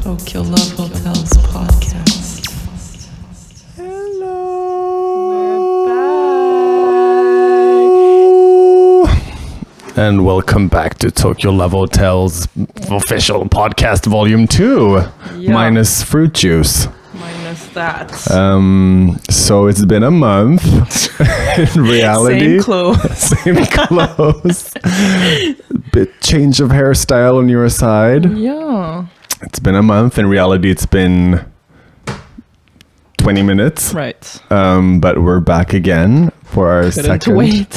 Tokyo Love Hotels podcast. Hello. We're back. And welcome back to Tokyo Love Hotels official podcast volume 2. Yeah. Minus fruit juice. Minus that. So it's been a month. In reality. Same clothes. Same clothes. Bit change of hairstyle on your side. Yeah. It's been a month. In reality, it's been 20 minutes. Right. But we're back again for our Couldn't wait.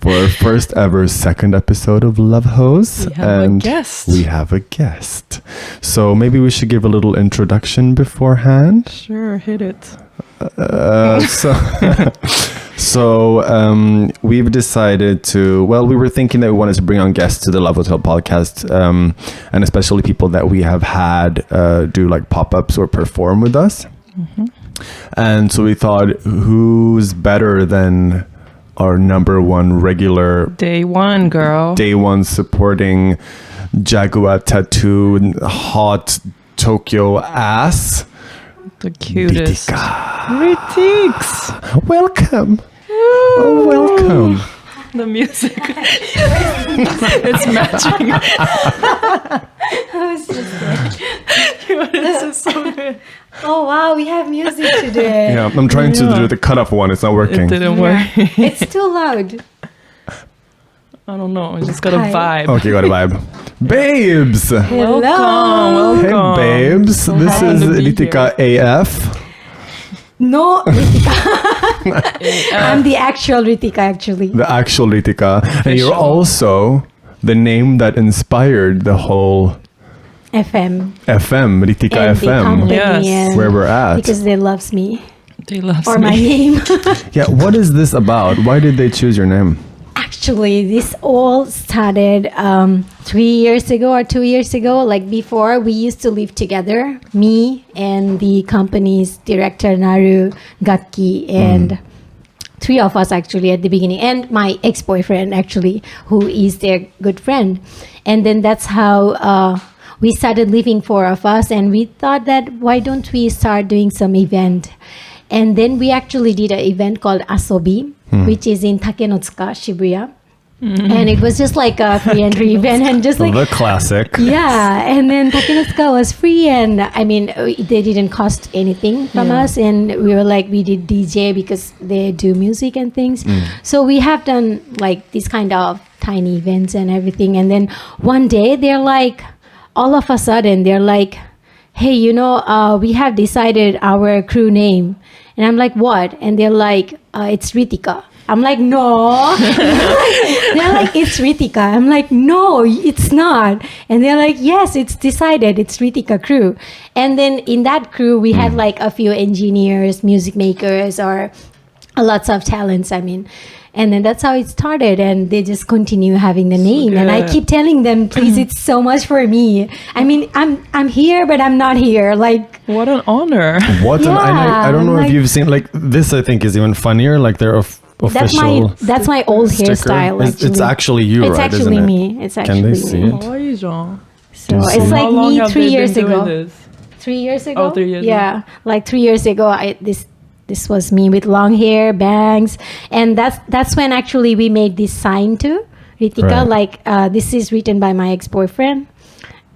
for our first ever second episode of Love Hose. We have a guest. We have a guest. So maybe we should give a little introduction beforehand. Sure, hit it. So we've decided to, we were thinking that we wanted to bring on guests to the Love Hotel podcast, and especially people that we have had do like pop-ups or perform with us. Mm-hmm. And so we thought, who's better than our number one regular Day one, girl. day one supporting Jagua tattoo hot Tokyo ass, The cutest. Ritika. Ritiks. Welcome. Oh, welcome. The music. It's matching. I was just there. This is so good. Oh wow, we have music today. Yeah, I'm trying to do the cutoff one. It's not working. It didn't work. It's too loud. I don't know. I just got a Hi. vibe. Okay, got a vibe. Babes. Hello. Welcome. Hey, babes. So This happy is to be Ritika AF. No, Ritika. I'm the actual Ritika actually. The actual Ritika. And you're Official. also the name that inspired the whole FM. FM, Ritika And the FM, company Yes. and where we're at. because they loves me. They love Or me. my name. Yeah, what is this about? Why did they choose your name? Actually, this all started 3 years ago or 2 years ago. Like before, we used to live together, me and the company's director, Naru, Gakki, and three of us actually at the beginning, and my ex-boyfriend actually, who is their good friend. And then that's how we started living, four of us, and we thought that why don't we start doing some event? And then we actually did an event called Asobi, which is in Takenotsuka, Shibuya. And it was just like a free entry event and just like, The classic. yeah. And then Takenotsuka was free, and I mean, they didn't cost anything from us. And we were like, we did DJ because they do music and things. So we have done like this kind of tiny events and everything. And then one day they're like, all of a sudden they're like, hey, we have decided our crew name. And I'm like, what? And they're like, it's Ritika. I'm like, no. They're like, it's Ritika. I'm like, no, it's not. And they're like, yes, it's decided. It's Ritika crew. And then in that crew, we had like a few engineers, music makers, or lots of talents, I mean. And then that's how it started, and they just continue having the name. And I keep telling them, please, it's so much for me. I mean, I'm here, but I'm not here. Like, What an honor. What? I don't know if like- you've seen, like, this I think is even funnier. Like, they're official. that's my old sticker. hairstyle. It's actually you, It's right? actually isn't it? me. It's Can actually they me. see it? How are you, Jean? So Do you it's see? like How long me have 3 they years been doing ago. this? 3 years ago? Oh, 3 years Yeah, like 3 years ago, this was me with long hair, bangs, and that's when actually we made this sign too, Ritika. Right. Like this is written by my ex-boyfriend,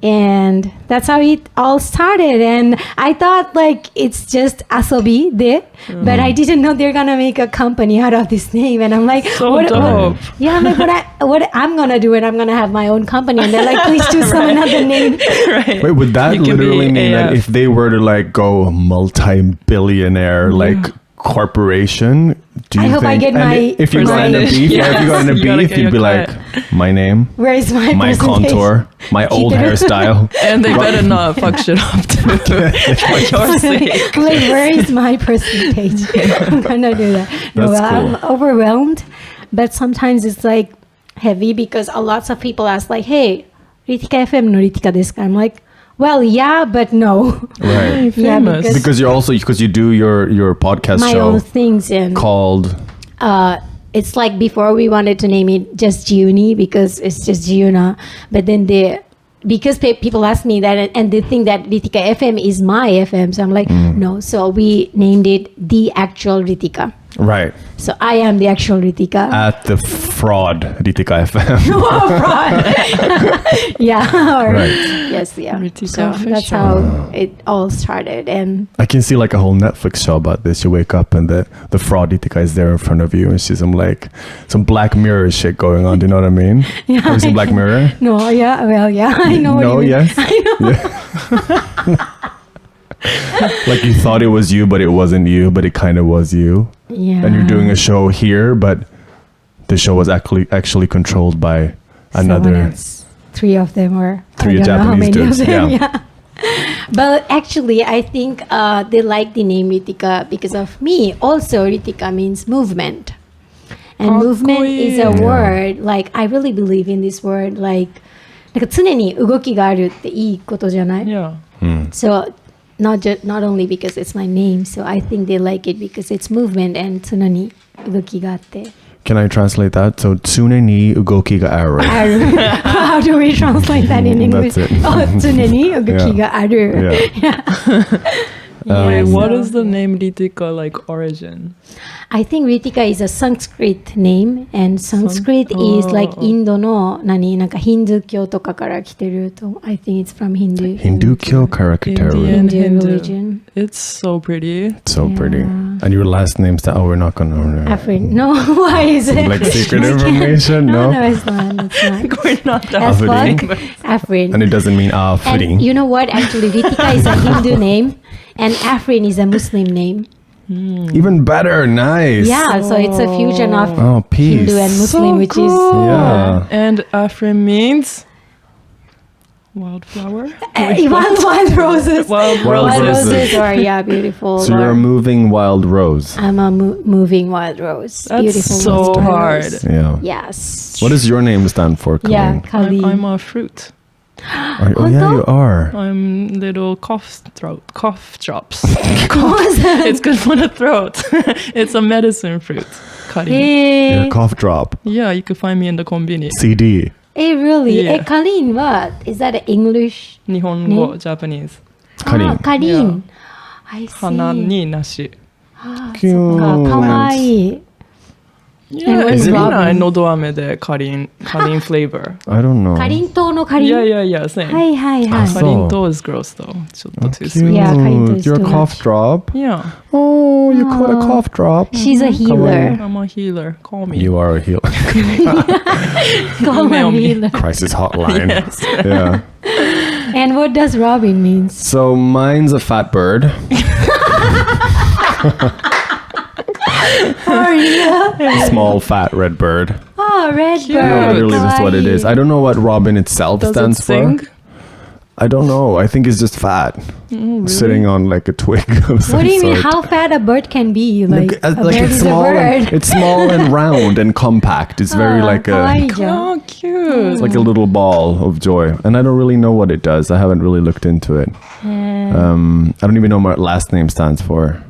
and that's how it all started. And I thought like it's just asobi there, but I didn't know they're gonna make a company out of this name. And I'm like, So dope. yeah, I'm like, what I'm gonna do, and I'm gonna have my own company. And they're like, please choose some another name. Right. Wait, would that You can be literally mean that AF. if they were to like go multi-billionaire like corporation, do you I hope I think? get and my if you got in a percentage. beef, Yes. if you got in a You gotta beef, get you'd your be like, my name, Where is my my percentage? contour, my old it. hairstyle. And they better not fuck shit up too. For your sake. Like, where is my percentage? I'm gonna do that. No, That's well, cool. I'm overwhelmed, but sometimes it's like heavy because a lots of people ask like, "Hey, Ritika FM no Ritika desu ka?" I'm like, well, yeah, but no. Right. Yeah, Famous. Because you do your podcast My show own things, and called it's like before we wanted to name it just Giuni because it's just Giuna, but then they because people ask me that, and they think that Ritika FM is my FM. So I'm like, no. So we named it The Actual Ritika. Right. So I am the actual Ritika. At the fraud Ritika FM. Yeah. Or, Right. Yes. Yeah. Ritika so official. that's how it all started. And I can see like a whole Netflix show about this. You wake up and the fraud Ritika is there in front of you, and she's some Black Mirror shit going on. Do you know what I mean? Yeah. Have you seen Black Mirror? no. Yeah. Well. Yeah. I know. No. what you mean. Yes. I know. Yeah. Like you thought it was you, but it wasn't you, but it kind of was you. Yeah. And you're doing a show here, but the show was actually controlled by Someone another else. 3 of them, or three I don't know how Japanese many dudes. of them. Yeah. But actually, I think they like the name Ritika because of me. Also, Ritika means movement. And movement is a word, like, I really believe in this word, like, なんか常に動きがあるっていいことじゃない? Yeah. So, not only because it's my name, so I think they like it because it's movement and 常に動きがあって. Can I translate that? So, tsune ni ugoki ga aru. How do we translate that in English? That's it. 常に動きがある. Yeah. Wait, what so- is the name Ritika like origin? I think Ritika is a Sanskrit name, and Sanskrit is like インドのなんかヒンドゥー教とかから来てると. I think it's from Hindu. Hindukyo character. Indian Hindu Hindu. religion. It's so pretty. So Yeah. pretty. And your last name's that? Oh, we're not gonna. Afrin. No, why is it? Like secret information? No, No. it's not. It's not. We're not that As Afrin. fuck. Afrin. And it doesn't mean Afrin. And you know what? Actually, Ritika is a Hindu name, and Afrin is a Muslim name. Even better. Nice. Yeah, so it's a fusion of Oh, peace. Hindu and Muslim, So which is cool. Yeah. And Afrin means wildflower. wild roses. Wild Wild Wild roses. roses are beautiful. So you're a or- moving wild rose. I'm a moving wild rose. That's Beautiful so wild hard. rose. Yeah. Yes. What does your name stand for, Yeah, Colleen? Kali. I'm a fruit. Oh, yeah, you are. I'm little cough drops. Hey. It's good for the throat. It's a medicine fruit. Kari. You're a cough drop. Yeah, you could find me in the konbini. CD. Hey, really? Yeah. Hey, Kalin, what? Is that an English? Nihongo, Name? Japanese. Karin. Ah, Kalin. I see. Hana ni nashi. Cute. Kawaii. Yeah, what is it's Robin? nodoame de Karin flavor. I don't know. かりんとうのかりん Yeah, same. はいはいはい。 so- Karinto is gross though. ちょっと too Cute. sweet. Yeah, Karinto is You're a too cough much. drop. Yeah, Oh, you caught a cough drop. She's a healer. I'm a healer. Call me. You are a healer. Call her Email me. healer. Crisis hotline. Yes. Yeah. And what does Robin means? So mine's a fat bird. Oh, yeah. Small fat red bird. Oh, red Cute. bird. Yeah, literally that's what it is. I don't know what robin itself Does it stands sing? for. I don't know. I think it's just fat. Really? Sitting on like a twig of some What do you mean? sort. How fat a bird can be? Like, Look, a like bird it's is small. a bird. And, it's small and round and compact. It's very like a kawaii じゃん Oh, cute. it's like a little ball of joy. And I don't really know what it does. I haven't really looked into it. I don't even know what my last name stands for.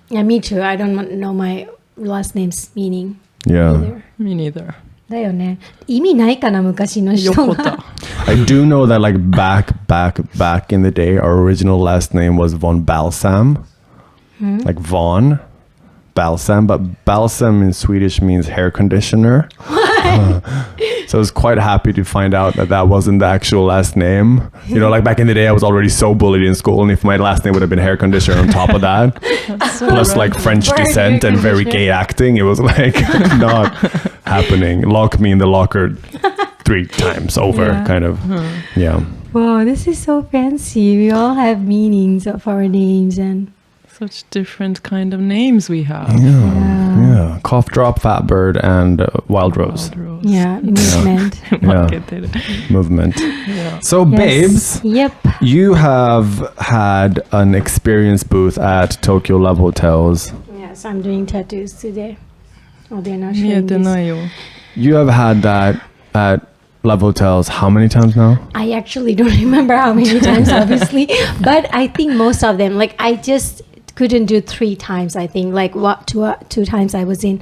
Yeah, me too. I don't know my last name's meaning Yeah. either. Me neither. だよね。意味ないかな、昔の人が。 Yokota. I do know that like back in the day, our original last name was von Balsam. Like von Balsam, but balsam in Swedish means hair conditioner. So I was quite happy to find out that that wasn't the actual last name. You know, like back in the day, I was already so bullied in school, and if my last name would have been hair conditioner on top of that, plus like French Bird descent hair and very conditioner. gay acting, it was like not happening. Lock me in the locker 3 times over, Yeah. kind of. Yeah. Wow, this is so fancy. We all have meanings of our names and Such different kind of names we have. Yeah. Cough drop, fat bird, and wild rose. Wild rose. yeah, movement. Yeah. Marketed. Movement. Yeah. So, Yes. babes, Yep. you have had an experience booth at Tokyo Love Hotels. Yes, I'm doing tattoos today. Oh, they're not showing this. 見えてないよ. You have had that at Love Hotels how many times now? I actually don't remember how many times, obviously, but I think most of them. Like I just couldn't do 3 times. I think like two times I was in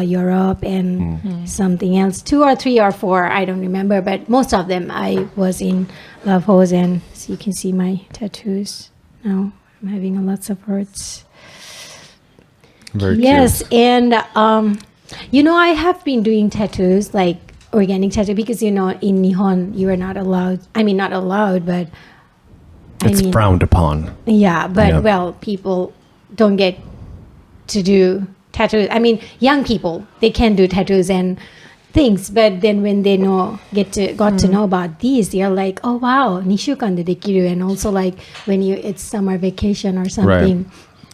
Europe and something else, 2 or 3 or 4, I don't remember, but most of them I was in Laos, and so you can see my tattoos now. I'm having lots of hurts. Very Yes, cute. and I have been doing tattoos, like organic tattoo, because in Nihon you are not allowed. I mean, not allowed, but It's frowned upon. Yeah, but Yeah. well, people don't get to do tattoos. I mean, young people, they can do tattoos and things, but then when they got to know about these, they're like, oh wow, 2週間でできる, and also like when it's summer vacation or something.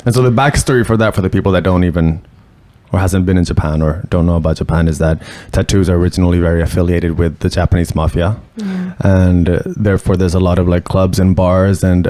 And so the backstory for that, for the people that don't even or hasn't been in Japan or don't know about Japan, is that tattoos are originally very affiliated with the Japanese mafia. Yeah. And therefore there's a lot of like clubs and bars and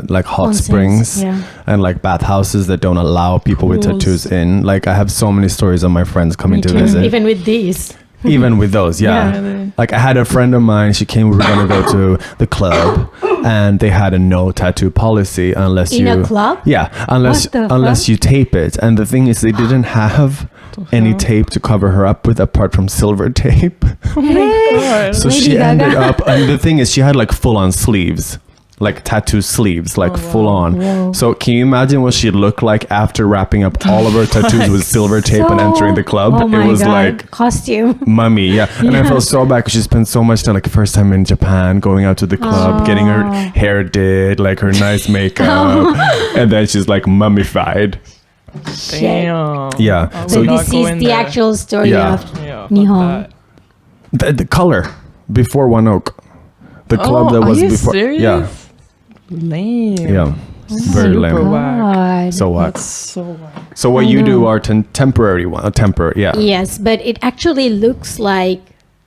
like hot Onsens, springs yeah. and like bathhouses that don't allow people with Pools. tattoos in. Like I have so many stories of my friends coming to too. visit. Even with these. Even with those, yeah. Yeah, really. Like I had a friend of mine, she came, we were going to go to the club and they had a no tattoo policy unless In you... a club? Yeah, What the unless fuck? you tape it. And the thing is, they didn't have any tape to cover her up with apart from silver tape. God. So Lady she Gaga. ended up, and the thing is, she had like full-on sleeves, like tattoo sleeves, like full on. Whoa. So can you imagine what she'd look like after wrapping up all of her tattoos with silver tape and entering the club? Oh my It was God. like Costume. mummy, yeah. And I Yeah. felt so bad because she spent so much time, like first time in Japan, going out to the club, getting her hair did, like her nice makeup, and then she's like mummified. Damn. Yeah. I would So not this go is in the there. actual story Yeah. of Yeah, fuck Nihon. that. The color before One Oak, the club Oh, that was are you before. serious? Yeah, Lame. yeah. Very Super lame. whack. God. So what? That's so whack. So what I you do know. are temporary one, temporary. Yeah. Yes, but it actually looks like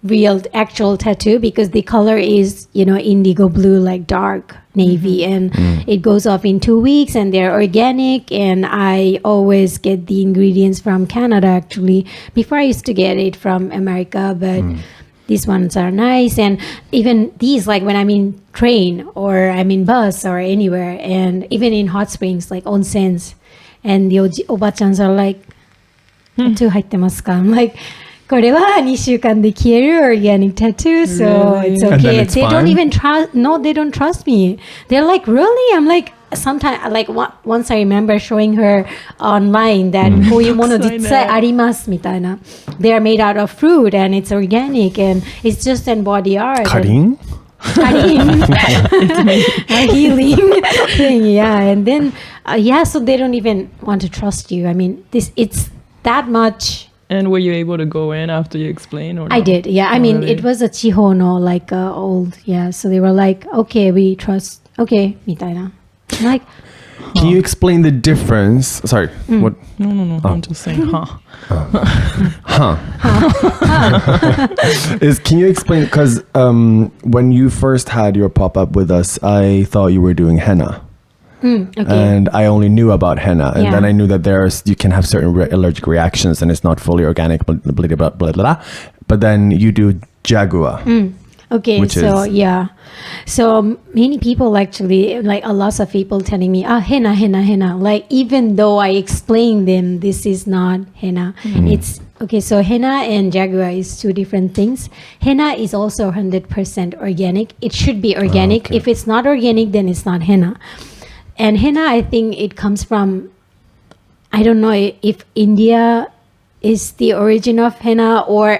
real actual tattoo because the color is indigo blue, like dark navy, and it goes off in 2 weeks, and they're organic, and I always get the ingredients from Canada. Actually, before I used to get it from America, but these ones are nice. And even these, like when I'm in train or I'm in bus or anywhere, and even in hot springs like onsens, and the obachans are like, tattoo 入ってますか? I'm like, これは2週間で消える organic tattoo, so Really? it's And then okay. it's They don't fine? even trust. No, they don't trust me. They're like, really? I'm like, sometimes, like once I remember showing her online that こういうもの実際ありますみたいな. They are made out of fruit and it's organic and it's just an body art. Karin? Karin. A healing thing, yeah. And then, so they don't even want to trust you. I mean, it's that much. And were you able to go in after you explained? Or no? I did, yeah. I Oh, mean, really? it was a chihono, like old, yeah. So they were like, okay, we trust, okay, みたいな. I'm like, Can you explain the difference? Sorry. What? No. I'm just saying, huh? Can you explain? Because when you first had your pop up with us, I thought you were doing henna. okay. And I only knew about henna, and Yeah. then I knew that you can have certain allergic reactions, and it's not fully organic, blah blah blah blah. blah. But then you do Jagua. Okay, which so is- yeah. So many people actually, like a lot of people telling me, henna, henna, henna. Like even though I explain them, this is not henna. It's okay. So henna and Jagua is two different things. Henna is also 100% organic. It should be organic. okay. If it's not organic, then it's not henna. And henna, I think it comes from, I don't know if India is the origin of henna or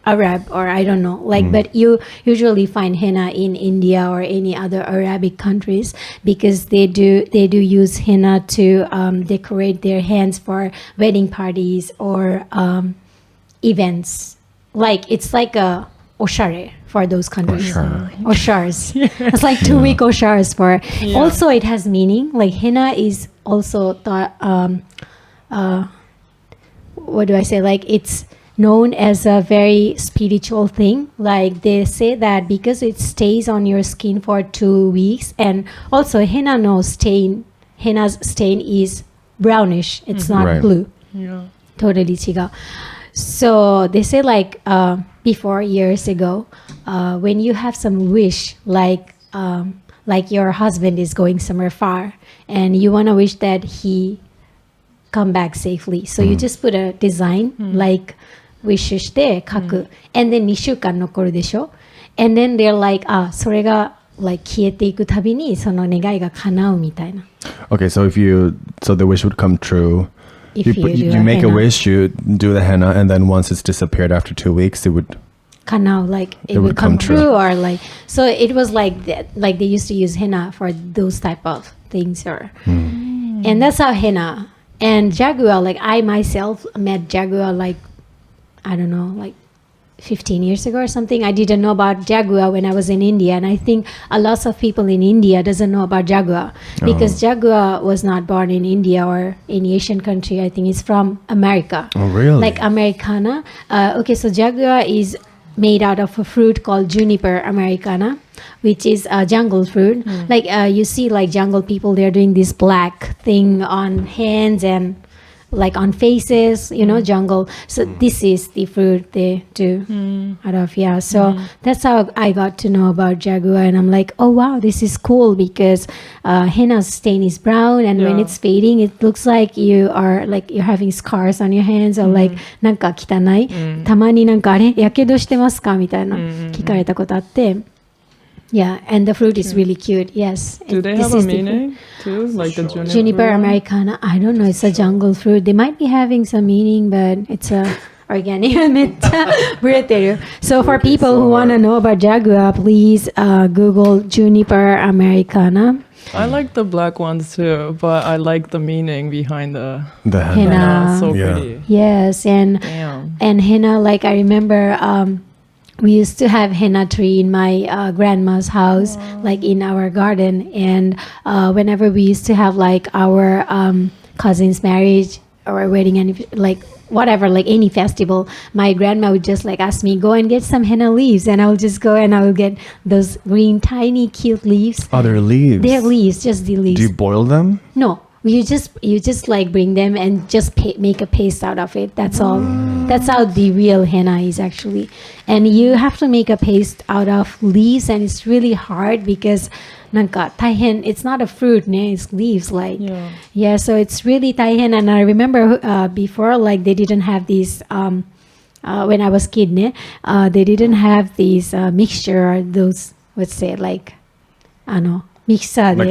Arab, or I don't know. Like, but you usually find henna in India or any other Arabic countries because they do use henna to decorate their hands for wedding parties or events. Like it's like a oshare for those countries. Oshars. It's like 2 week oshars for. Yeah. Also, it has meaning. Like henna is also what do I say? Like it's known as a very spiritual thing. Like they say that because it stays on your skin for 2 weeks, and also henna's stain is brownish. It's not Right. blue. Yeah. Totally 違う. So they say like before years ago, when you have some wish, like your husband is going somewhere far, and you want to wish that he come back safely. So you just put a design like wish して書く、and then 2週間残るでしょ。and then they're like それがlike 消えていくたびにその願いが叶うみたいな。Okay, so so the wish would come true. If you do make a henna. wish, you do the henna, and then once it's disappeared after 2 weeks, it would. 叶う like it would come true or like so it was like that, like they used to use henna for those type of things or and that's how henna and Jagua, like I myself met Jagua like I don't know like 15 years ago or something. I didn't know about Jagua when I was in India, and I think a lot of people in India doesn't know about Jagua because Jagua was not born in India or any Asian country. I think it's from America. Oh, really? Like Americana. Okay, so Jagua is made out of a fruit called Juniper americana, which is a jungle fruit. Like you see like jungle people, they're doing this black thing on hands and like on faces, you know, jungle. So this is the fruit they do out of, so that's how I got to know about Jagua, and I'm like, oh wow, this is cool because henna's stain is brown, and when it's fading it looks like you are like you're having scars on your hands or like なんか汚い、たまになんかあれやけどしてますかみたいな聞かれたことあって、Yeah, and the fruit is really cute. Yes. Do they have a meaning too, like the Juniper americana? I don't know. It's a jungle fruit. They might be having some meaning, but it's a organic. めっちゃブレてる. So for people who want to know about Jagua, please Google Juniper americana. I like the black ones too, but I like the meaning behind the henna. Henna. So pretty. Yes, and Damn. and henna. Like I remember. We used to have henna tree in my grandma's house, like in our garden. And whenever we used to have like our cousin's marriage or wedding and like whatever, like any festival, my grandma would just like ask me, go and get some henna leaves. And I will just go and I will get those green, tiny, cute leaves. Oh, they're leaves. They're leaves, just the leaves. Do you boil them? No. You just like bring them and just make a paste out of it. That's all. That's how the real henna is actually. And you have to make a paste out of leaves, and it's really hard because なんか大変 it's not a fruit, né? It's leaves like. Yeah, so it's really 大変. And I remember before like they didn't have these when I was kid, né? They didn't have these mixture or those what's say like mixer Like,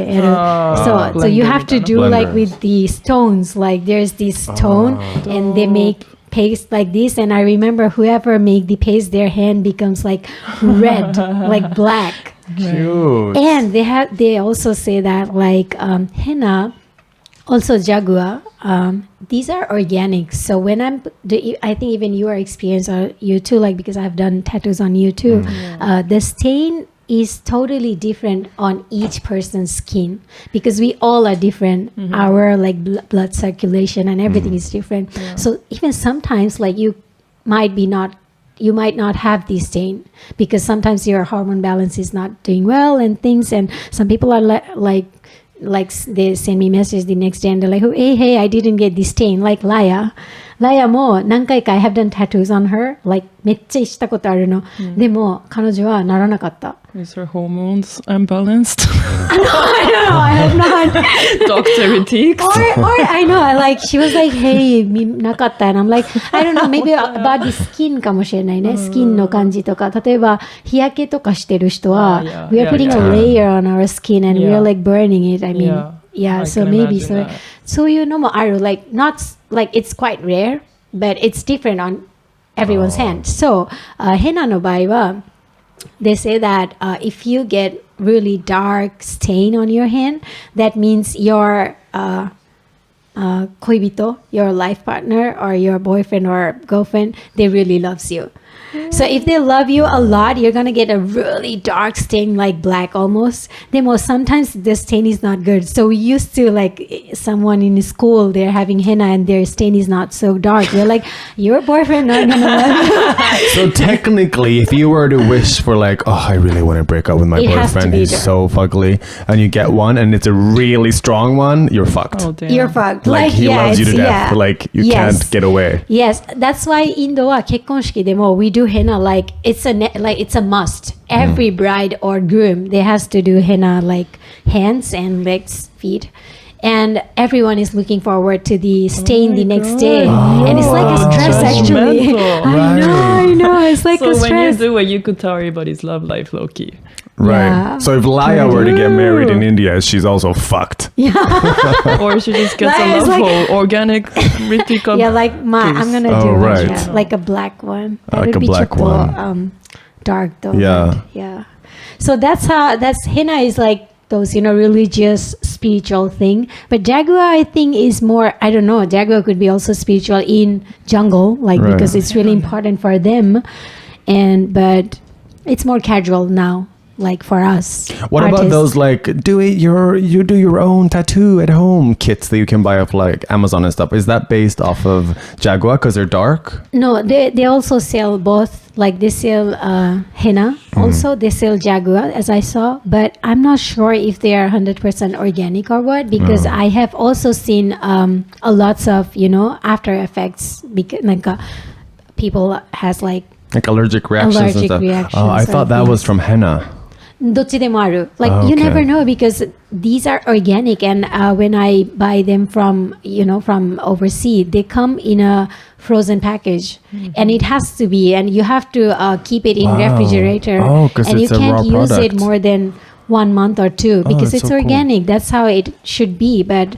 so you have to do blender. like with the stones, like there's this stone and they make paste like this, and I remember whoever make the paste, their hand becomes like red like black. Cute. And they also say that like henna, also Jagua, these are organic. So when I think even you are experienced, or you too, like because I've done tattoos on you too, the stain is totally different on each person's skin because we all are different. Our like blood circulation and everything is different. So even sometimes like you might not have this stain because sometimes your hormone balance is not doing well and things, and some people are like they send me message the next day and they're like, oh, hey, I didn't get this stain. Like Layaも何回か I have done tattoos on her, like めっちゃしたことあるの、でも彼女はならなかった。 Is her hormones unbalanced? I don't know, I have not. Dr. Ritika. or I know, like she was like, hey, なかった and I'm like, I don't know, maybe about the skin かもしれないね、スキンの感じとか、例えば日焼けとかしてる人は、we are putting a layer on our skin and we are like burning it. I mean, I so maybe so そういうのもある、like not like it's quite rare, but it's different on everyone's hand. So henna の場合はthey say that if you get really dark stain on your hand, that means your 恋人, your life partner or your boyfriend or girlfriend, they really loves you. So if they love you a lot, you're gonna get a really dark stain, like black almost. Then sometimes the stain is not good. So we used to like someone in school, they're having henna and their stain is not so dark. You're like, your boyfriend not gonna love you. So technically, if you were to wish for like, oh, I really want to break up with my boyfriend, he's so fugly, and you get one and it's a really strong one, you're fucked. Oh, damn. You're fucked. Like he loves you to death. Like you can't get away. Yes, that's why インドは結婚式でも we do henna like it's a must. Every bride or groom, they has to do henna like hands and legs, feet. and everyone is looking forward to the staying the next day, Oh, and it's like a stress actually. judgmental. I know, it's like So a when you stress. do it, you could tell everybody's love life low key. Right. Yeah. So if Laya were to get married in India, she's also fucked. Or she just gets Like, a it's love like- hole, organic Ritika. Yeah, like I'm gonna Oh, do right. like a black one. That Like would a be black triple, one. dark though. Yeah. but yeah. So that's henna is like those, religious, spiritual thing. But Jagua, I think, is more, I don't know, Jagua could be also spiritual in jungle, like Right. because it's really important for them. But it's more casual now, like for us. What about artists. those like you do your own tattoo at home kits that you can buy off like Amazon and stuff? Is that based off of Jagua because they're dark? No, they also sell both. Like they sell henna. Also, they sell Jagua, as I saw. But I'm not sure if they are 100% organic or what, because I have also seen a lots of after effects because like people has like allergic reactions and Allergic stuff. reactions Oh, I thought or that was things. from henna. どっちでもある. Like Oh, you okay. never know because these are organic, and when I buy them from from overseas, they come in a frozen package, and it has to be, and you have to keep it in Wow. refrigerator, Oh, 'cause and you it's a can't raw use it product. more than 1 month or 2 because that's it's so cool. organic. That's how it should be. But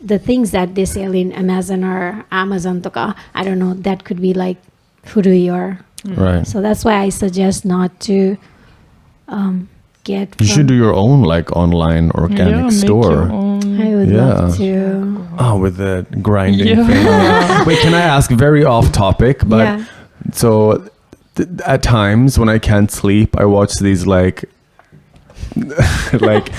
the things that they sell in Amazon toka, I don't know, that could be like furui or Right. so that's why I suggest not to get. You should do your own like online organic Yeah, make store. your own. I would Yeah. love to. Oh, with the grinding Yeah. thing. Wait, can I ask very off topic? But Yeah. so at times when I can't sleep, I watch these like like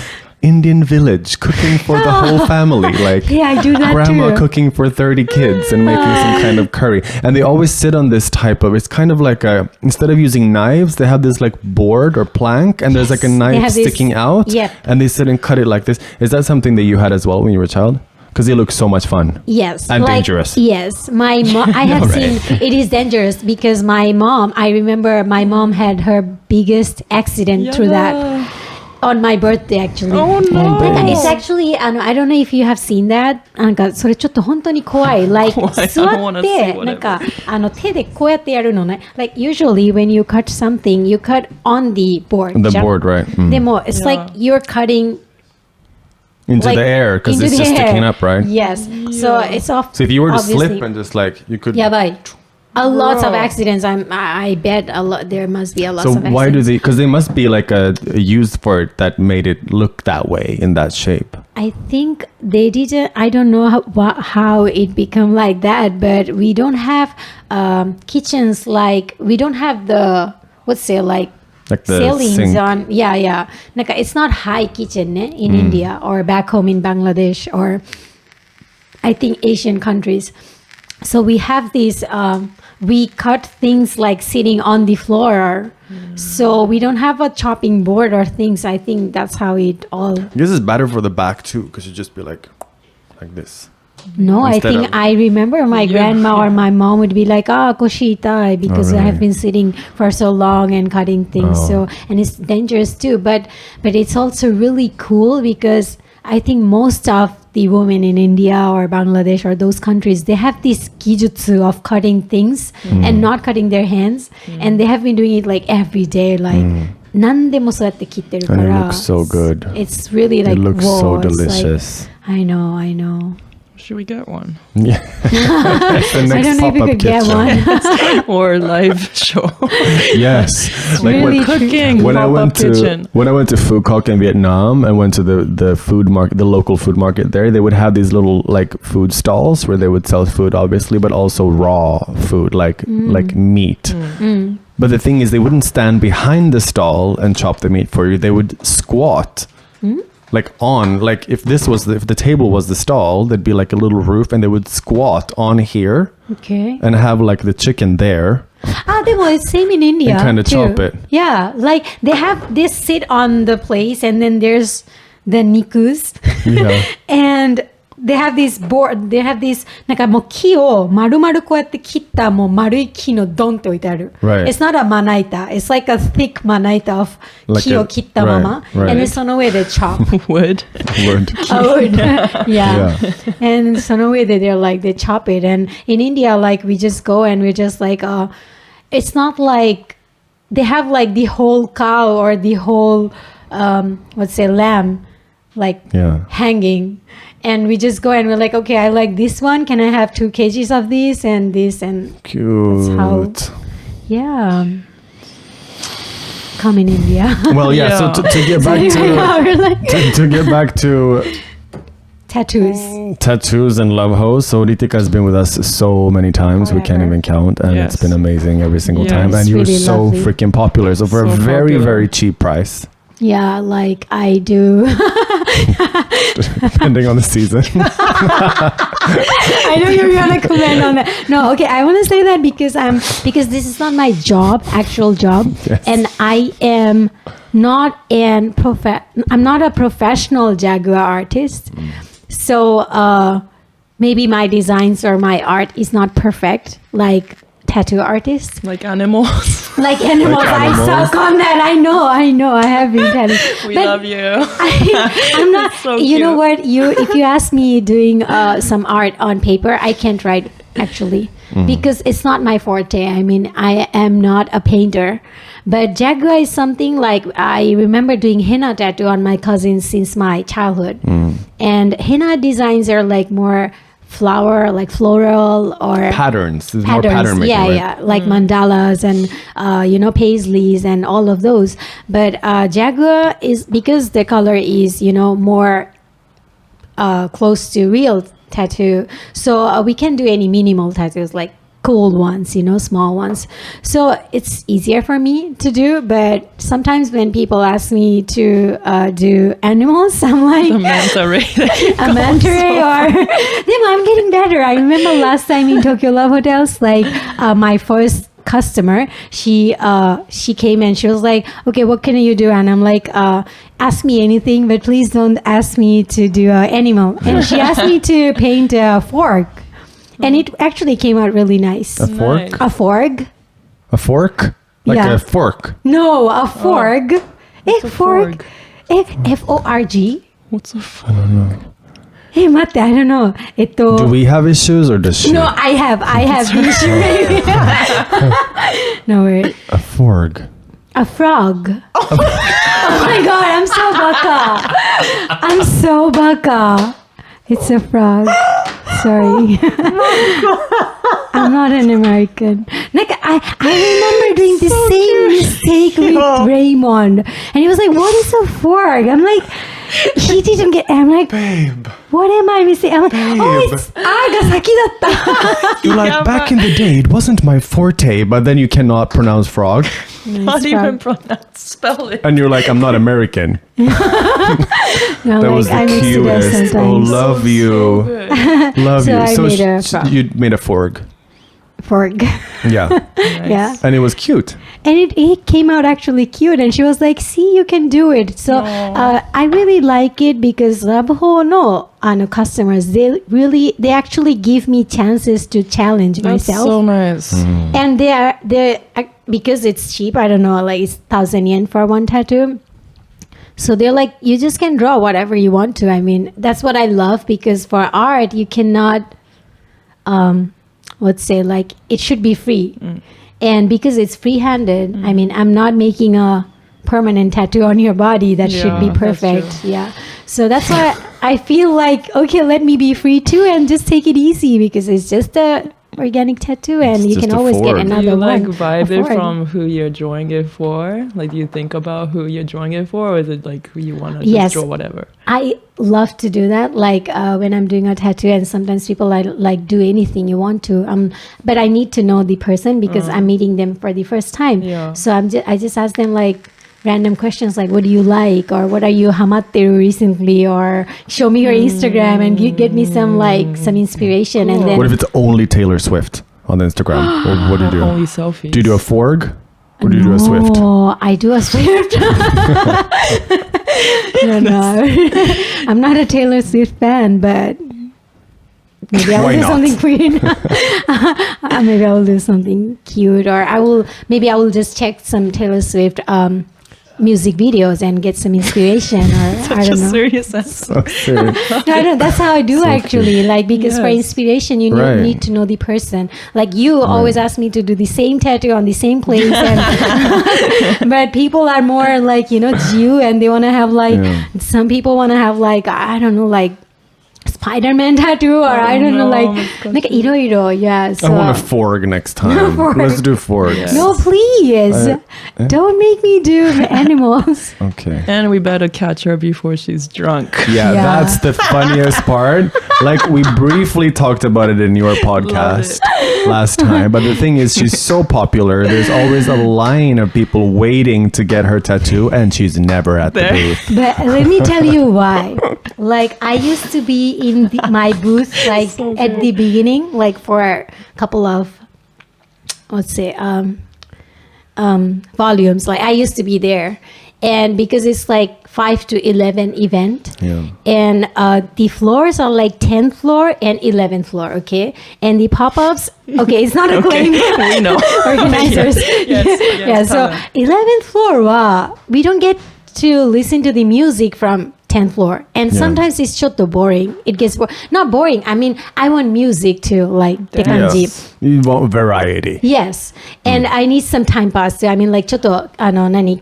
Indian village cooking for the whole family. Like Yeah, I do that grandma too. cooking for 30 kids and making some kind of curry. And they always sit on this type of, it's kind of like instead of using knives, they have this like board or plank and there's like a Yes, they knife have this- sticking out. Yep. And they sit and cut it like this. Is that something that you had as well when you were a child? Because it looks so much fun. Yes. And dangerous. Yes. My mom, I have Right. seen it is dangerous because my mom, I remember my mom had her biggest accident through that on my birthday actually. Oh no. なんか it's actually I don't know if you have seen that なんかそれちょっと本当に怖い like 怖い 座 I don't っ wanna て see whatever. なんか手でこうやってやるのね like usually when you cut something you cut on the board The じゃん board, right? Mm. でも it's like you're cutting Into like, the air because into it's the just air. sticking up, right? Yes. So it's off. So if you were to obviously. slip and just like, you could... やばい a lot of Bro. accidents. I bet a lot. There must be a lot So of accidents. why do they... Because they must be like a used for it that made it look that way in that shape. I think they didn't. I don't know how it become like that, but we don't have kitchens like we don't have the what's it like Like the ceilings sink. on. Yeah. Like it's not high kitchen in India or back home in Bangladesh or I think Asian countries. So we have these. We cut things like sitting on the floor. So we don't have a chopping board or things. I think that's how it all. This is better for the back too because you just be like this. No, I Instead think of- I remember my grandma or my mom would be like, koshi itai, because I have been sitting for so long and cutting things. So, and it's dangerous too. But it's also really cool because I think most of the women in India or Bangladesh or those countries, they have this kijutsu of cutting things and not cutting their hands. And they have been doing it like every day, like, 何でもそうやって切ってるか And it ら looks so good. It's really like It looks whoa, so it's like- delicious. I know. Should we get one? Yeah. That's the I next don't know if you pop-up could get kitchen. one. Or live show? Yes. really Cooking when I pop-up went kitchen. to Phu Quoc in Vietnam and went to the food market, the local food market there, they would have these little like food stalls where they would sell food, obviously, but also raw food like meat. But the thing is, they wouldn't stand behind the stall and chop the meat for you. They would squat. Like if the table was the stall, there'd be like a little roof and they would squat on here Okay. and have like the chicken there. It's same in India. And kinda too. chop it. Yeah, like they have this sit on the place, and then there's the nikus, Yeah. and they have this board, they have this なんかもう木を丸々こうやって切ったもう丸い木のドンって置いてある。Right. It's not a まな板. It's like a thick まな板 of 木を切ったまま。Right. And then その上で chop. Wood. Word. Wood. Yeah. And その上で they're like, they chop it. And in India, like we just go and we're just like, it's not like they have like the whole cow or the whole, let's say lamb, like hanging. And we just go and we're like, okay, I like this one. Can I have 2 kgs of this and this? And Cute. that's how, yeah. Come in India. Well, yeah. So to get back to get back to tattoos and love hose. So Ritika has been with us so many times we can't even count, and it's been amazing every single time. And you were really so lovely. freaking popular. So for a very very cheap price. Yeah, like I do. Depending on the season. I know you're gonna comment on that. No, okay, I want to say that because this is not my job, actual job, and I am not I'm not a professional Jagua artist, so maybe my designs or my art is not perfect, like tattoo artists. Like animals. Like animals. I suck on that. I know. I have been telling. We love you. I'm not. So you know cute. what? If you ask me doing some art on paper, I can't write actually because it's not my forte. I mean, I am not a painter. But Jagua is something like I remember doing henna tattoo on my cousins since my childhood, and henna designs are like more flower, like floral or Patterns. This is more pattern making, right? like mandalas and paisleys and all of those. But Jagua is because the color is more close to real tattoo, so we can do any minimal tattoos like cool ones, small ones. So it's easier for me to do. But sometimes when people ask me to do animals, I'm like The manta ray. a manta ray or I'm getting better. I remember last time in Tokyo Love Hotels, like my first customer, she came and she was like, okay, what can you do? And I'm like, ask me anything, but please don't ask me to do an animal. And she asked me to paint a fork. And it actually came out really nice. A fork? A fork? A fork? Like a fork? No, a fork. What's a fork? F-O-R-G. What's a fork? I don't know. Hey, mate, I don't know. Do we have issues or does she? No, I have the issue. No, wait. A fork. A frog. Oh my god, I'm so baka. It's a frog. Sorry. I'm not an American. Like I remember doing the same mistake with Raymond. And he was like, what is a fork? I'm like, he didn't get. I'm like, Babe. What am I missing? I'm like, oh, it's Agasaki datta. You're like, back in the day, it wasn't my forte, but then you cannot pronounce frog. Not even spell it. And you're like, I'm not American. No, That was the cutest. Oh, love you. Love So you. I made a frog. You made a fork. Fork. Yeah. Yeah. And it was cute. And it came out actually cute. And she was like, see, you can do it. So I really like it because Rabuho no customers, they actually give me chances to challenge That's myself. so nice. And they're because it's cheap, I don't know, like it's 1,000 yen for one tattoo. So they're like, you just can draw whatever you want to. I mean, that's what I love because for art, you cannot, let's say, like, it should be free. And because it's free-handed, I mean, I'm not making a permanent tattoo on your body that should be that's perfect. true. Yeah. So that's why I feel like, okay, let me be free too and just take it easy because it's just a organic tattoo and you just can a always get Forg. another Do you one. vibe A it Forg. from who you're drawing it for? Like, do you think about who you're drawing it for, or is it like who you want to just Yes. draw whatever? I love to do that. Like when I'm doing a tattoo, and sometimes people like do anything you want to. But I need to know the person because I'm meeting them for the first time. Yeah. So I just ask them like random questions like, what do you like, or what are you hamateru recently, or show me your Instagram and get me some inspiration. And then What if it's only Taylor Swift on Instagram? What do you do? Only selfies. Do you do a Forg? Or do you do a Swift? Oh, I do a Swift. No. I'm not a Taylor Swift fan, but Maybe I will Why do not? something weird. Maybe I will do something cute, or I will just check some Taylor Swift music videos and get some inspiration, or I Such a don't know. serious answer. So serious. No, I don't, that's how I do So actually. Like, because for Yes. inspiration, you Right. need to know the person. Like, you always ask me to do the same tattoo on the same place, and but people are more like, Jew, and they want to have like, Yeah. some people want to have like, I don't know, like Spider-Man tattoo, or I don't know, no, like iro, yeah. So I want a Forg next time. Forg. Let's do Forgs. Yes. no, please, don't make me do animals. Okay. And we better catch her before she's drunk. Yeah, Yeah. that's the funniest part. Like, we briefly talked about it in your podcast last time, but the thing is, she's so popular. There's always a line of people waiting to get her tattoo, and she's never at the There. booth. But let me tell you why. Like, I used to be in my booth, like at the beginning, like for a couple of, let's say, volumes. Like, I used to be there, and because it's like 5 to 11 event, Yeah. and the floors are like 10th floor and 11th floor, okay, and the pop-ups, okay, it's not a claim. We know. Organizers. Yes, Yeah, so tell them. 11th floor, wow, we don't get to listen to the music from 10th floor, and Yeah. sometimes it's shotto boring. It gets not boring. I mean, I want music too, like the kanji. Yes. You want variety. Yes, and I need some time pass too. I mean, like ちょっと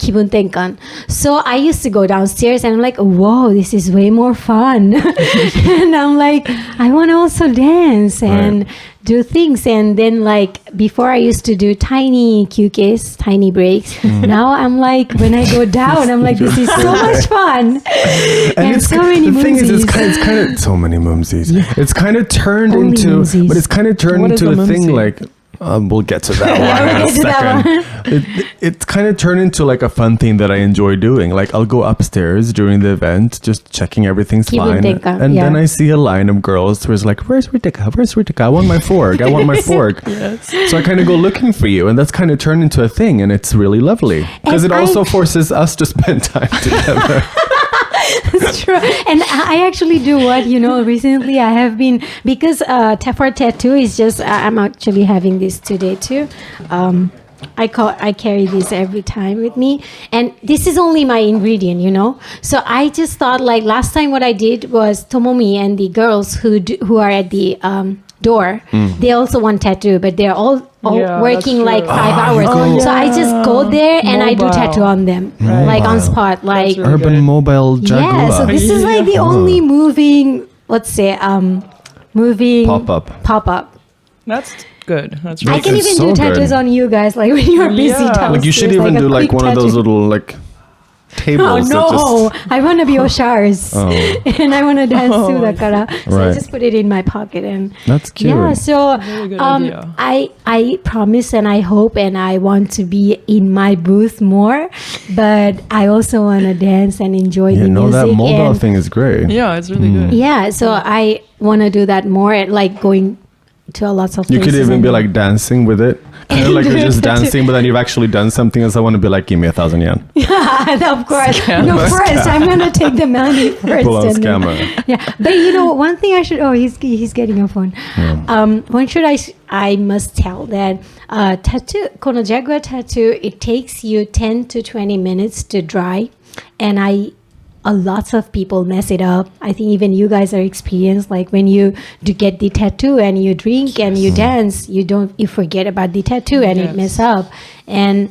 気分転換. So I used to go downstairs and I'm like, whoa, this is way more fun. And I'm like, I want to also dance and do things. And then, like, before I used to do tiny kyukes, tiny breaks. Now I'm like, when I go down, I'm like, this is so much fun. And so many the thing is, moonsies. it's kind of so many mumsies. It's kind of turned Only into, mumsies. but it's kind of turned What is into a a thing mumsy? like. We'll get to that Yeah, one we'll in a get to that second. It's kind of turned into like a fun thing that I enjoy doing. Like, I'll go upstairs during the event, just checking everything's fine, Kibunteka, and then yeah. I see a line of girls who's like, "Where's Ritika? Where's Ritika? I want my fork. I want my fork." Yes. So I kind of go looking for you, and that's kind of turned into a thing, and it's really lovely because And it also I- forces us to spend time together. It's true. And I actually do what, recently I have been, because for tattoo is just, I'm actually having this today too. I carry this every time with me, and this is only my ingredient, So I just thought, like, last time what I did was Tomomi and the girls who are at the door, they also want tattoo, but they're all Yeah, working that's like true. 5 hours. Oh, So I just go there and I do Mobile. tattoo on them, like on Mobile. spot, like. really Urban good. mobile Jagua. Yeah, so this is like the Yeah. only moving, let's say, moving Pop up. That's good. That's I really can good. It's even so do tattoos good. on you guys, like when you're busy. Yeah. downstairs, Like, you should even a do like quick one of those tattoo. little like Oh tables. that no! just- I want to be Oshars, Oh. and I want to dance too, Oh. dakara. So I Right. just put it in my pocket, and That's cute. yeah. So Very good idea. I promise and I hope and I want to be in my booth more, but I also want to dance and enjoy Yeah, the no, music. that mobile and thing is great. Yeah, it's really good. yeah, so I want to do that more, like going to a lots of You places. could even and- be like dancing with it. Kind of like you're just dancing, but then you've actually done something else. I want to be like, give me 1,000 yen. of course. Scam. No, first I'm gonna take the money first. Pull on and then- scammer. Yeah, but one thing I should. Oh, he's getting a phone. One should I must tell that tattoo, kono Jagua tattoo, it takes you 10 to 20 minutes to dry, and lots of people mess it up. I think even you guys are experienced. Like when you do get the tattoo and you drink and you dance, you forget about the tattoo and it Yes. mess up. And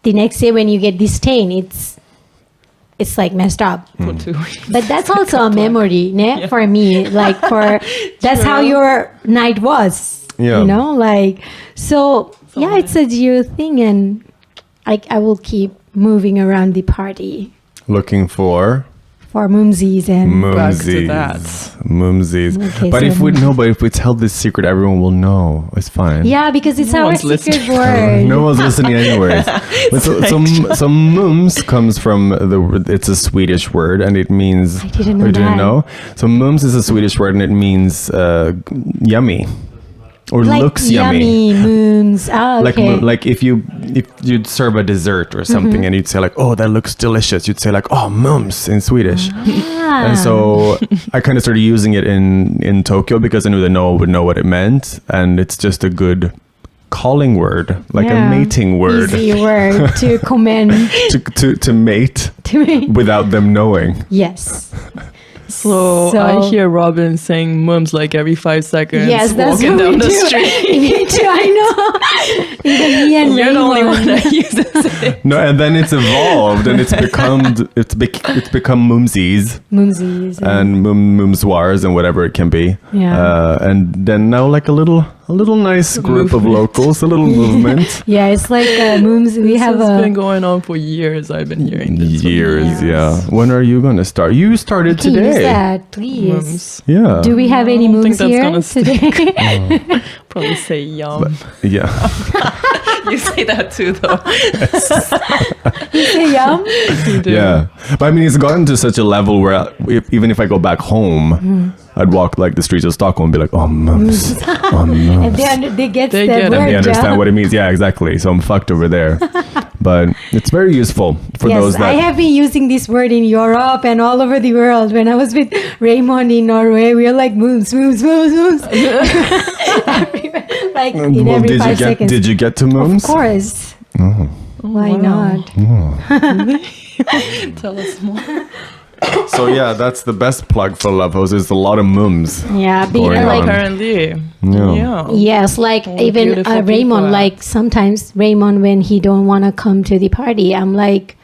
the next day when you get the stain, it's like messed up. For 2 weeks. But that's also a memory, ne? For me. Like that's how True. your night was. Yeah. Like so yeah, it's a Geo thing, and I will keep moving around the party Looking for for mumsies and Back to mumsies. that. Mumsies. Okay, But so if we tell this secret, everyone will know. It's fine. yeah, because it's No our one's secret listening. word. No one's listening anyways. But so mums comes from it's a Swedish word, and it means. I didn't know You didn't that. know? So mums is a Swedish word, and it means yummy. or like looks yummy. moons. Oh, okay. Like if you'd serve a dessert or something and you'd say like, oh, that looks delicious, you'd say like, oh, mums in Swedish. And so I kind of started using it in Tokyo because I knew that no one would know what it meant, and it's just a good calling word, like a mating word. Easy word to commend. to mate without them knowing. Yes. So I hear Robin saying mums like every 5 seconds. Yes, that's walking what down we the do. street. Me too, I know. Even me and You're the only Raymond. one that uses it. No, and then it's evolved and it's become mumsies Mumsies. and mumsoirs and whatever it can be. Yeah. And then now like a little nice group of locals, a little movement. Yeah, it's like mums. We This have has been going on for years. I've been hearing this. Years, Yes. yeah. When are you going to start? You started Can you use today. that, please? Mums. Yeah. Do we have any I don't mums think that's here gonna stick. today? Probably say yum. Yeah. You say that too, though. Yum. You do. Yeah. But I mean, it's gotten to such a level where even if I go back home, I'd walk like the streets of Stockholm and be like, oh, mums. Oh, mums. And they get They the get it. word. And they understand yeah. what it means. Yeah, exactly. So I'm fucked over there. But it's very useful for Yes, those that... I have been using this word in Europe and all over the world. When I was with Raymond in Norway, we were like mums. Everywhere, like in Well, every 5 seconds. Did you get to mums? Of course. Oh. Why wow. not? Tell us more. So yeah, that's the best plug for Love House. Is a lot of mums. Yeah, being Going like on. Apparently. Yeah. Yeah. yes, like Oh, even beautiful Raymond. people. Like sometimes Raymond, when he don't want to come to the party, I'm like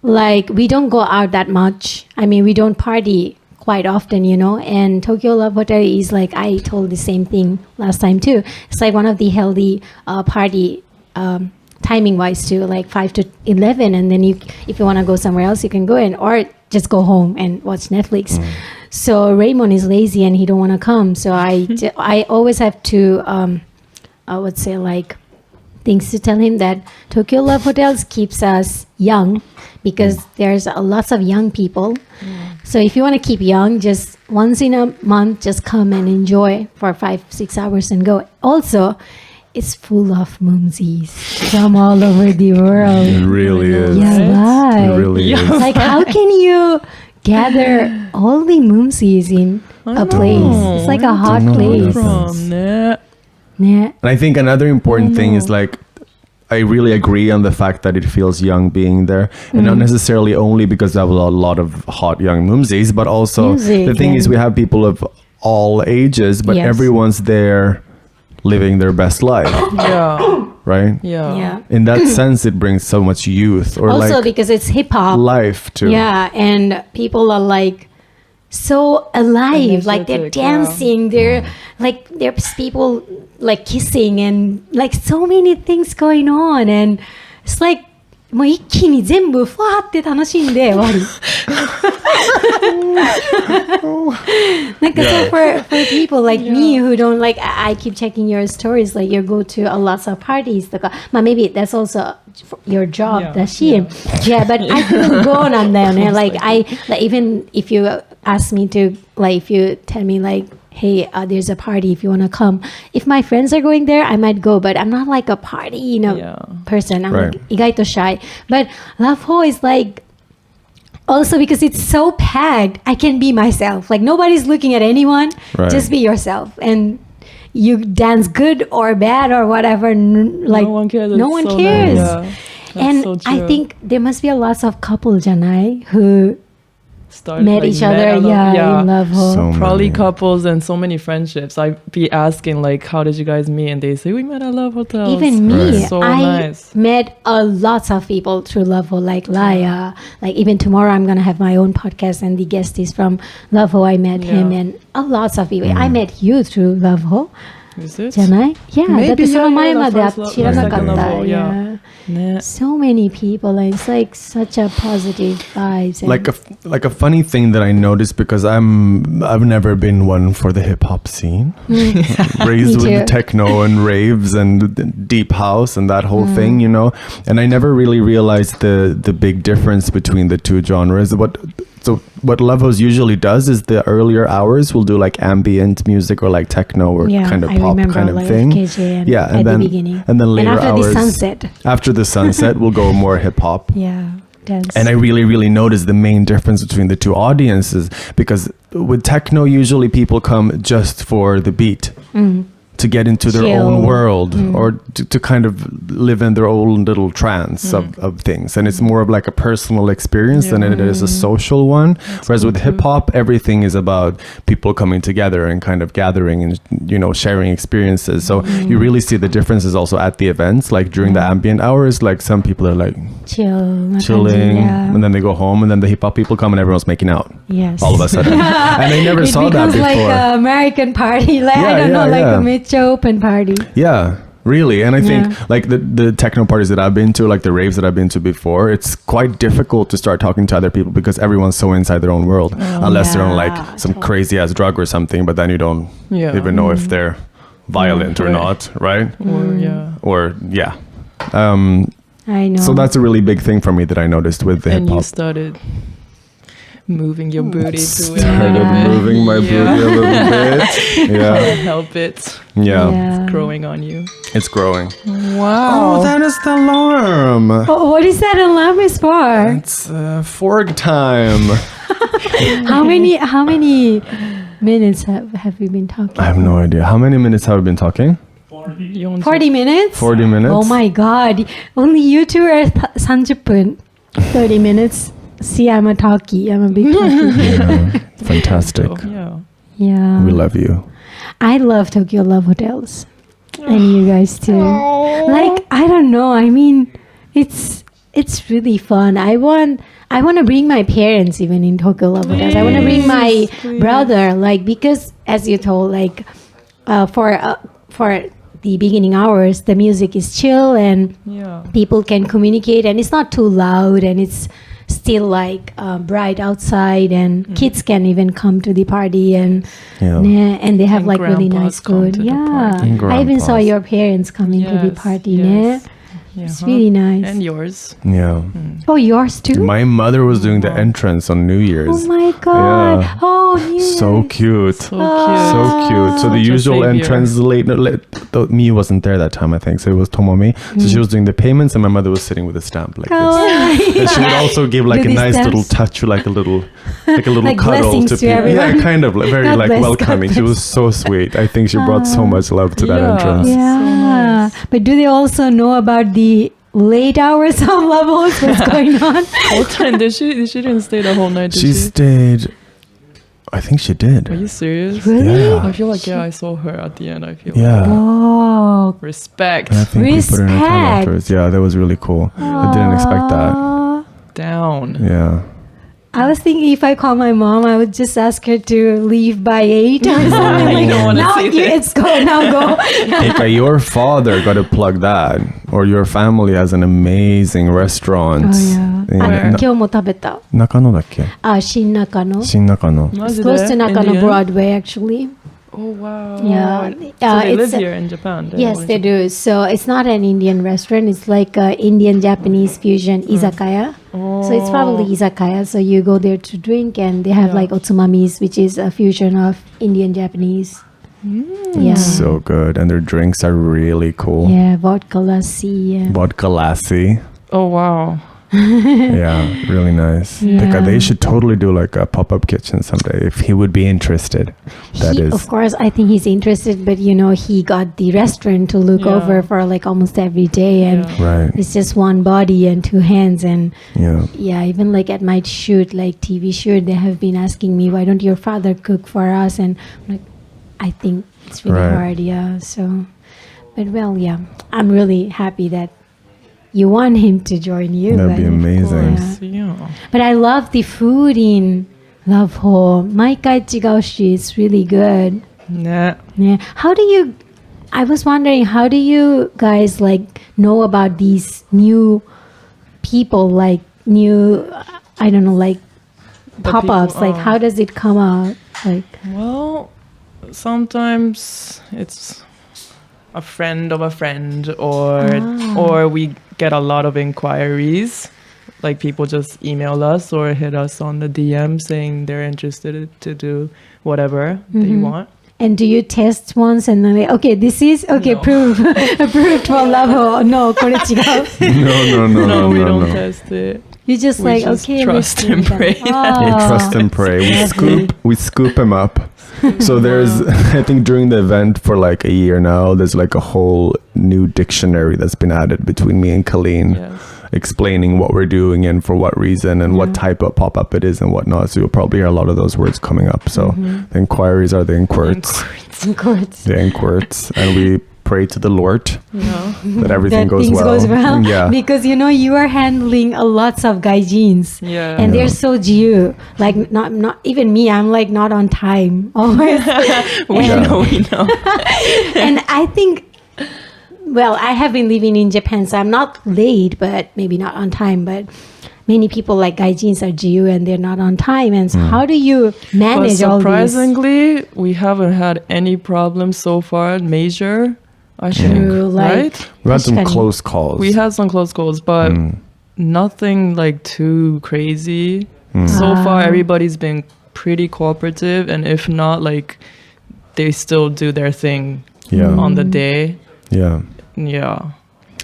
we don't go out that much. I mean, we don't party quite often, you know. And Tokyo Love Hotel is like, I told the same thing last time too. It's like one of the healthy party. Timing wise too, like 5 to 11, and then if you want to go somewhere else, you can go in, or just go home and watch Netflix. So Raymond is lazy and he don't want to come, so I always have to I would say like things to tell him that Tokyo Love Hotels keeps us young because there's lots of young people. So if you want to keep young, just once in a month, just come and enjoy for 5-6 hours and go. Also, it's full of mumsies from all over the world. It really is. Yeah, right. It really Yeah. is. Like, how can you gather all the mumsies in a place? It's like a hot know. place. From that. Yeah. And I think another important thing is like, I really agree on the fact that it feels young being there, and not necessarily only because there are a lot of hot young mumsies, but also Music the thing is and- we have people of all ages, but Yes. everyone's there living their best life, Yeah. right? Yeah. Yeah. In that sense, it brings so much youth or Also, like because it's hip hop. life too. Yeah, and people are like so alive, like they're Energetic, yeah. dancing, they're like there's people like kissing and like so many things going on, and it's like もう一気に全部ファーって楽しんで終わり。なんか so for people like me who don't like, I keep checking your stories, like you go to a lots of parties とか、まあ maybe that's also your job Yeah, だし、yeah, but I couldn't go なんだよね。like even if you ask me to, like if you tell me like, hey, there's a party if you want to come. If my friends are going there, I might go, but I'm not like a party, person. I'm Right. like 意外と shy. But Love Ho is like, also because it's so packed, I can be myself. Like nobody's looking at anyone. Right. Just be yourself. And you dance good or bad or whatever. Like no one cares. no It's one so cares. nice. Yeah. That's And so I true. think there must be a lot of couples, Janai, who Started, met like, each other, out of- in Love Ho. So Probably many. couples and so many friendships. I'd be asking like, how did you guys meet? And they say, we met at Love Hotels. Even me, Right. So I nice. met a lot of people through Love Ho, like Laya. Like even tomorrow, I'm gonna have my own podcast, and the guest is from Love Ho. I met him, Yeah. and a lot of people. I met you through Love Ho, Is it? じゃない? Yeah, だっ Maybe, てその yeah, 前 yeah, ま the で first 知らなかった。 second level, Yeah. yeah. So many people, and it's like such a positive vibes. And Like a funny thing that I noticed, because I've never been one for the hip hop scene. Raised Me with too. techno and raves and deep house and that whole thing, you know. And I never really realized the big difference between the two genres. What So what Lavos usually does is the earlier hours will do like ambient music or like techno or kind of I pop remember kind of like thing. FKJ and Yeah, at and then the beginning. and then later and after hours the sunset. After the sunset, we'll go more hip hop. Yeah, dance. And I really, really noticed the main difference between the two audiences, because with techno, usually people come just for the beat. To get into their Chill. own world or to kind of live in their own little trance of things, and it's more of like a personal experience than it is a social one. Whereas with hip hop, everything is about people coming together and kind of gathering and sharing experiences. So you really see the differences also at the events, like during the ambient hours, like some people are like chilling and then they go home, and then the hip hop people come and everyone's making out all of a sudden. And I never saw that before. It becomes like an American party, like a mid-show open party. Yeah, really. And I think like the techno parties that I've been to, like the raves that I've been to before, it's quite difficult to start talking to other people because everyone's so inside their own world, unless they're on like some crazy ass drug or something, but then you don't even know if they're violent or not, right? I know. So that's a really big thing for me that I noticed with the hip And you hop. started moving your booty to it. Started moving my booty a little bit. Yeah. Can't help it. Yeah. It's growing on you. It's growing. Wow. Oh, that is the alarm. Oh, what is that alarm is for? It's Forg time. How many minutes have we been talking? I have no idea. How many minutes have we been talking? 40 minutes? 40 minutes. Oh my god. Only you two are 30분. 30 minutes. See, I'm a talkie. I'm a big talkie. Yeah. Fantastic. Yeah. We love you. I love Tokyo Love Hotels. And you guys too. Like, I don't know. I mean, it's really fun. I want to bring my parents even in Tokyo Love Hotels. I want to bring my brother, like, because as you told, like, for the beginning hours, the music is chill and people can communicate, and it's not too loud, and it's still like bright outside, and kids can even come to the party, and and they have like really nice food. I even saw your parents coming to the party. It's really nice. And yours. Yeah. Oh, yours too? My mother was doing the entrance on New Year's. Oh my god. Yeah. Oh, New Year's. So cute. So cute. So cute. So the Such a usual savior. entrance though me wasn't there that time, I think. So it was Tomomi. So she was doing the payments and my mother was sitting with a stamp like this. And she would also give like Do a these nice stamps? little touch, like a little Like cuddle blessings to to people. everyone. Yeah, kind of like, very God like bless, welcoming. God She was so sweet. I think she brought so much love to that Yeah. entrance. Yeah. But do they also know about the late hours of levels? What's going on? What time did she? She didn't stay the whole night, did She she? stayed. I think she did. Are you serious? Really? Yeah. I feel like I saw her at the end. I feel Yeah. Oh. respect. And I think we put her in a time Respect. afterwards. Yeah, that was really cool. I didn't expect that. Aw. Down. Yeah. I was thinking if I call my mom, I would just ask her to leave by 8 or something. You don't wanna now see this. it's go, now go. Ika, your father got to plug that, or your family has an amazing restaurant. Oh, yeah. in 今日も食べた。中野だっけ？新中野。新中野。 It's close to Nakano Broadway, actually. Oh wow. Yeah. So they live it's here in Japan. Yes, they do. So it's not an Indian restaurant. It's like a Indian Japanese fusion izakaya. Oh. So it's probably izakaya. So you go there to drink, and they have like otsumamis, which is a fusion of Indian Japanese. Yeah. So good, and their drinks are really cool. Yeah, vodka lassi. And Vodka lassi. Oh wow. Yeah, really nice. Yeah. Ika, they should totally do like a pop-up kitchen someday if he would be interested. That he, is. of course, I think he's interested, but he got the restaurant to look Yeah. over for like almost every day, and Right. it's just one body and two hands, and Yeah. even like at my shoot, like TV shoot, they have been asking me, why don't your father cook for us? And I'm like, I think it's really Right. hard, yeah. So, but well, yeah, I'm really happy that you want him to join you. That'd be and- amazing. Yeah. Yeah. But I love the food in Love Home. Maikai chigaushi, it's really good. Nah. Yeah. I was wondering, how do you guys like know about these new people, like new, I don't know, like The pop-ups? people, Like, how does it come out? Like, Well, sometimes it's a friend of a friend, or we get a lot of inquiries like people just email us or hit us on the DM saying they're interested to do whatever they want. And do you test once and then like, okay, this is okay, No. approved for love. No, これ違う. No, we don't test it. You just We like just okay, trust let's and do pray. that. We Oh. trust and pray. We scoop him up. So there's, I think during the event for like a year now, there's like a whole new dictionary that's been added between me and Colleen, Yes. explaining what we're doing and for what reason and what type of pop-up it is and whatnot. So you'll probably hear a lot of those words coming up. So the inquiries are the inquirts. Of course. The inquirts. And we pray to the Lord Yeah. that everything That goes things well. goes well. Yeah. Because you know you are handling a lots of gaijins. Yeah. And they're so Jiu. Like not even me, I'm like not on time always. we know. And I think well, I have been living in Japan, so I'm not late, but maybe not on time. But many people like gaijins are Jiu and they're not on time. And so how do you But manage all this? surprisingly, we haven't had any problems so far, major, I think, True, like- right? We had some確かに。 close calls. We had some close calls, but nothing like too crazy. So far, everybody's been pretty cooperative, and if not, like they still do their thing Yeah. on the day. Yeah. Yeah.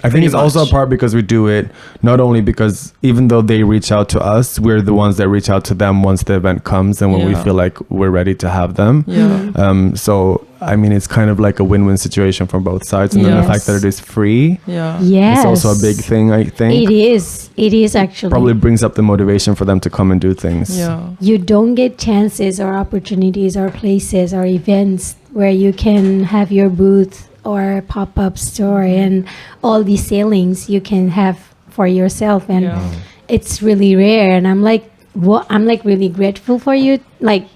I think Pretty it's also a much. part because we do it not only because even though they reach out to us, we're the ones that reach out to them once the event comes and when we Yeah. feel like we're ready to have them. Yeah. So I mean, it's kind of like a win-win situation from both sides, and then the fact that it is free Yeah. Yes. is also a big thing. I think It is. It is actually. probably brings up the motivation for them to come and do things. Yeah. You don't get chances or opportunities or places or events where you can have your booth or pop-up store and all these sailings you can have for yourself, and Yeah. it's really rare. And I'm like, I'm like really grateful for you, like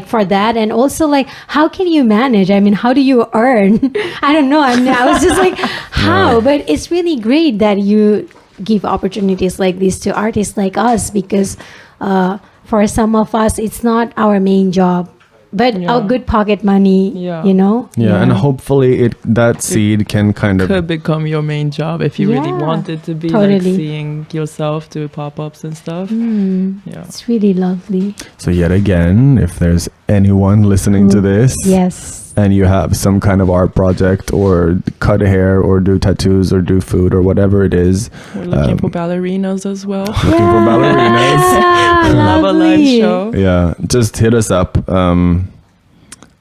for that. And also like, how can you manage? I mean, how do you earn? I don't know. I mean, I was just like, how? But it's really great that you give opportunities like this to artists like us, because for some of us, it's not our main job, but Yeah. our good pocket money, Yeah. you know? Yeah, and hopefully that seed can kind of Could become your main job if you really Yeah, want it to be, totally. like seeing yourself do pop-ups and stuff. Yeah. It's really lovely. So yet again, if there's anyone listening to this Yes. and you have some kind of art project or cut hair or do tattoos or do food or whatever it is, We're looking for ballerinas as well. looking for ballerinas, Yeah, Love a live lovely. show. yeah, just hit us up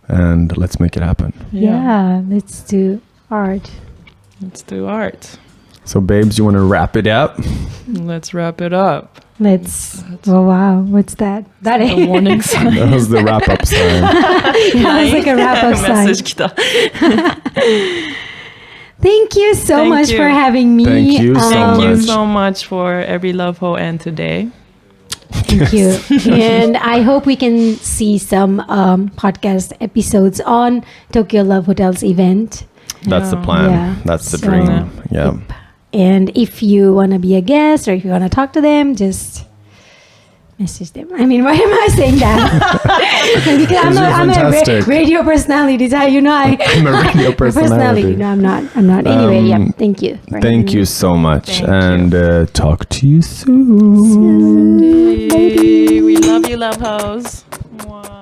and let's make it happen. Yeah, let's do art. Let's do art. So babes, you want to wrap it up? Let's wrap it up. Let's. Oh wow, what's that? That The is. warning sign. That was the wrap up sign. That was like a wrap-up sign. Message kita. Thank you so Thank much you. for having me. Thank you so Thank you much. so much for every love hole and today. Thank you. And I hope we can see some podcast episodes on Tokyo Love Hotel's event. That's the Yeah. plan. Yeah. That's the So- dream. Yeah. And if you want to be a guest or if you want to talk to them, just message them. I mean, why am I saying that? Because I'm you're a fantastic. radio personality. You know, I'm a radio personality. No, I'm not. Anyway, yeah. Thank you. for having Thank you me. so much. Thank you. And talk to you soon. We love you, love hoes. Mwah.